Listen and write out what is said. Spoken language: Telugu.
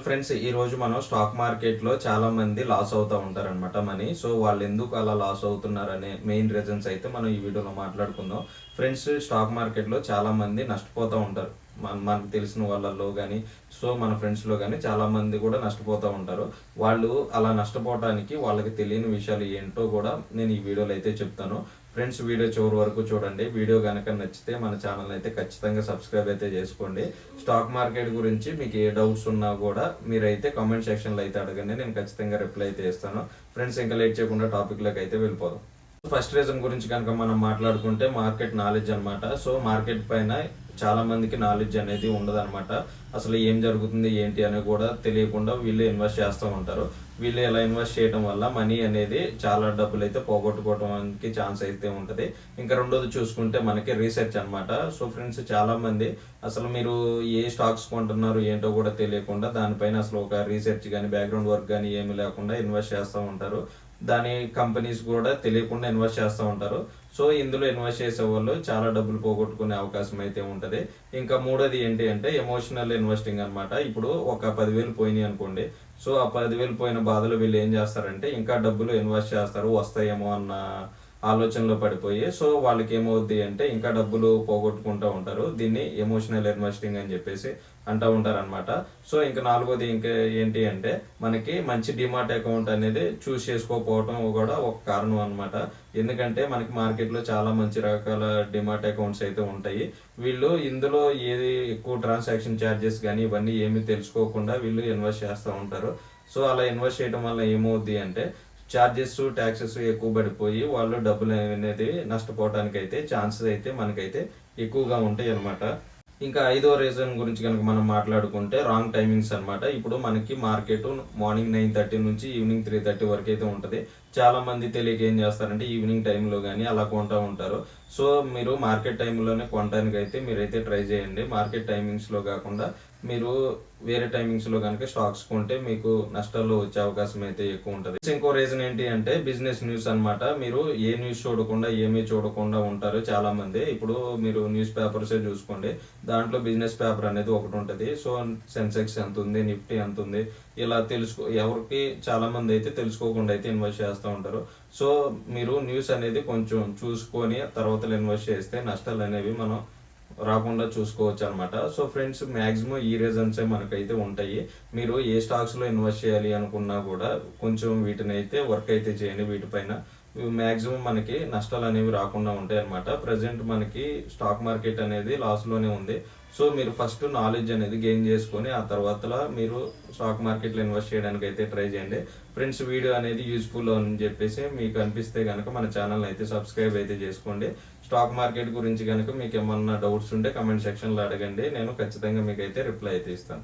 ఫ్రెండ్స్, ఈ రోజు మనం స్టాక్ మార్కెట్ లో చాలా మంది లాస్ అవుతూ ఉంటారన్నమాట మనీ. సో వాళ్ళు ఎందుకు అలా లాస్ అవుతున్నారనే మెయిన్ రీజన్స్ అయితే మనం ఈ వీడియోలో మాట్లాడుకుందాం. ఫ్రెండ్స్, స్టాక్ మార్కెట్ లో చాలా మంది నష్టపోతూ ఉంటారు. మనకు తెలిసిన వాళ్ళలో కానీ, సో మన ఫ్రెండ్స్లో కానీ చాలా మంది కూడా నష్టపోతూ ఉంటారు. వాళ్ళు అలా నష్టపోవడానికి వాళ్ళకి తెలియని విషయాలు ఏంటో కూడా నేను ఈ వీడియోలో అయితే చెప్తాను. ఫ్రెండ్స్, వీడియో చివరి వరకు చూడండి. వీడియో కనుక నచ్చితే మన ఛానల్ అయితే ఖచ్చితంగా సబ్స్క్రైబ్ అయితే చేసుకోండి. స్టాక్ మార్కెట్ గురించి మీకు ఏ డౌట్స్ ఉన్నా కూడా మీరైతే కామెంట్ సెక్షన్లో అయితే అడగండి, నేను ఖచ్చితంగా రిప్లై అయితే ఇస్తాను. ఫ్రెండ్స్, ఇంకా లేట్ చేయకుండా టాపిక్లోకి అయితే వెళ్ళిపోదాం. ఫస్ట్ రీజన్ గురించి కనుక మనం మాట్లాడుకుంటే మార్కెట్ నాలెడ్జ్ అనమాట. సో మార్కెట్ పైన చాలా మందికి నాలెడ్జ్ అనేది ఉండదన్నమాట. అసలు ఏం జరుగుతుంది ఏంటి అని కూడా తెలియకుండా వీళ్ళు ఇన్వెస్ట్ చేస్తూ ఉంటారు. వీళ్ళు ఇలా ఇన్వెస్ట్ చేయడం వల్ల మనీ అనేది చాలా డబ్బులు అయితే పోగొట్టుకోవడానికి ఛాన్స్ అయితే ఉంటుంది. ఇంకా రెండోది చూసుకుంటే మనకి రీసెర్చ్ అనమాట. సో ఫ్రెండ్స్, చాలా మంది అసలు మీరు ఏ స్టాక్స్ కొంటున్నారు ఏంటో కూడా తెలియకుండా దానిపైన అసలు ఒక రీసెర్చ్ కానీ బ్యాక్గ్రౌండ్ వర్క్ కానీ ఏమీ లేకుండా ఇన్వెస్ట్ చేస్తూ ఉంటారు. దాని కంపెనీస్ కూడా తెలియకుండా ఇన్వెస్ట్ చేస్తూ ఉంటారు. సో ఇందులో ఇన్వెస్ట్ చేసే వాళ్ళు చాలా డబ్బులు పోగొట్టుకునే అవకాశం అయితే ఉంటుంది. ఇంకా మూడోది ఏంటి అంటే ఎమోషనల్ ఇన్వెస్టింగ్ అనమాట. ఇప్పుడు ఒక 10,000 పోయినాయి అనుకోండి. సో ఆ 10,000 పోయిన బాధలు వీళ్ళు ఏం చేస్తారంటే ఇంకా డబ్బులు ఇన్వెస్ట్ చేస్తారు, వస్తాయేమో అన్న ఆలోచనలో పడిపోయి సో వాళ్ళకి ఏమవుద్ది అంటే ఇంకా డబ్బులు పోగొట్టుకుంటూ ఉంటారు. దీన్ని ఎమోషనల్ ఇన్వెస్టింగ్ అని చెప్పేసి అంటూ ఉంటారు అనమాట. సో ఇంకా నాలుగోది ఇంకా ఏంటి అంటే మనకి మంచి డిమాట్ అకౌంట్ అనేది చూస్ చేసుకోకపోవడం కూడా ఒక కారణం అనమాట. ఎందుకంటే మనకి మార్కెట్లో చాలా మంచి రకాల డిమాట్ అకౌంట్స్ అయితే ఉంటాయి. వీళ్ళు ఇందులో ఏది ఎక్కువ ట్రాన్సాక్షన్ ఛార్జెస్ కానీ ఇవన్నీ ఏమి తెలుసుకోకుండా వీళ్ళు ఇన్వెస్ట్ చేస్తూ ఉంటారు. సో అలా ఇన్వెస్ట్ చేయడం వల్ల ఏమవుద్ది అంటే ఛార్జెస్ ట్యాక్సెస్ ఎక్కువ పడిపోయి వాళ్ళు డబ్బులు అనేది నష్టపోవడానికి అయితే ఛాన్సెస్ అయితే మనకైతే ఎక్కువగా ఉంటాయి అనమాట. ఇంకా ఐదో రీజన్ గురించి కనుక మనం మాట్లాడుకుంటే రాంగ్ టైమింగ్స్ అనమాట. ఇప్పుడు మనకి మార్కెట్ మార్నింగ్ 9:30 నుంచి ఈవినింగ్ 3:30 వరకు అయితే ఉంటుంది. చాలా మంది తెలియక ఏం చేస్తారంటే ఈవినింగ్ టైంలో కానీ అలా కొంటూ ఉంటారు. సో మీరు మార్కెట్ టైంలోనే కొనడానికి అయితే మీరైతే ట్రై చేయండి. మార్కెట్ టైమింగ్స్లో కాకుండా మీరు వేరే టైమింగ్స్లో కనుక స్టాక్స్ కొంటే మీకు నష్టాలు వచ్చే అవకాశం అయితే ఎక్కువ ఉంటుంది. ఇంకో రీజన్ ఏంటి అంటే బిజినెస్ న్యూస్ అనమాట. మీరు ఏ న్యూస్ చూడకుండా ఏమీ చూడకుండా ఉంటారు చాలా మంది. ఇప్పుడు మీరు న్యూస్ పేపర్సే చూసుకోండి, దాంట్లో బిజినెస్ పేపర్ అనేది ఒకటి ఉంటుంది. సో సెన్సెక్స్ ఎంత ఉంది, నిఫ్టీ ఎంత ఉంది, ఇలా ఎవరికి చాలా మంది అయితే తెలుసుకోకుండా అయితే ఇన్వెస్ట్ చేస్తూ ఉంటారు. సో మీరు న్యూస్ అనేది కొంచెం చూసుకొని తర్వాత ఇన్వెస్ట్ చేస్తే నష్టాలు అనేవి మనం రాకుండా చూసుకోవచ్చు అనమాట. సో ఫ్రెండ్స్, మ్యాక్సిమం ఈ రీజన్సే మనకైతే ఉంటాయి. మీరు ఏ స్టాక్స్ లో ఇన్వెస్ట్ చేయాలి అనుకున్నా కూడా కొంచెం వీటిని అయితే వర్క్ అయితే చేయండి. వీటిపైన మ్యాక్సిమం మనకి నష్టాలు అనేవి రాకుండా ఉంటాయి అనమాట. ప్రజెంట్ మనకి స్టాక్ మార్కెట్ అనేది లాస్ లోనే ఉంది. సో మీరు ఫస్ట్ నాలెడ్జ్ అనేది గెయిన్ చేసుకొని ఆ తర్వాత మీరు స్టాక్ మార్కెట్లో ఇన్వెస్ట్ చేయడానికి అయితే ట్రై చేయండి. ఫ్రెండ్స్, వీడియో అనేది యూస్ఫుల్ అని చెప్పేసి మీకు అనిపిస్తే కనుక మన ఛానల్ అయితే సబ్స్క్రైబ్ అయితే చేసుకోండి. స్టాక్ మార్కెట్ గురించి కనుక మీకు ఏమన్నా డౌట్స్ ఉంటే కమెంట్ సెక్షన్లో అడగండి, నేను ఖచ్చితంగా మీకు అయితే రిప్లై అయితే ఇస్తాను.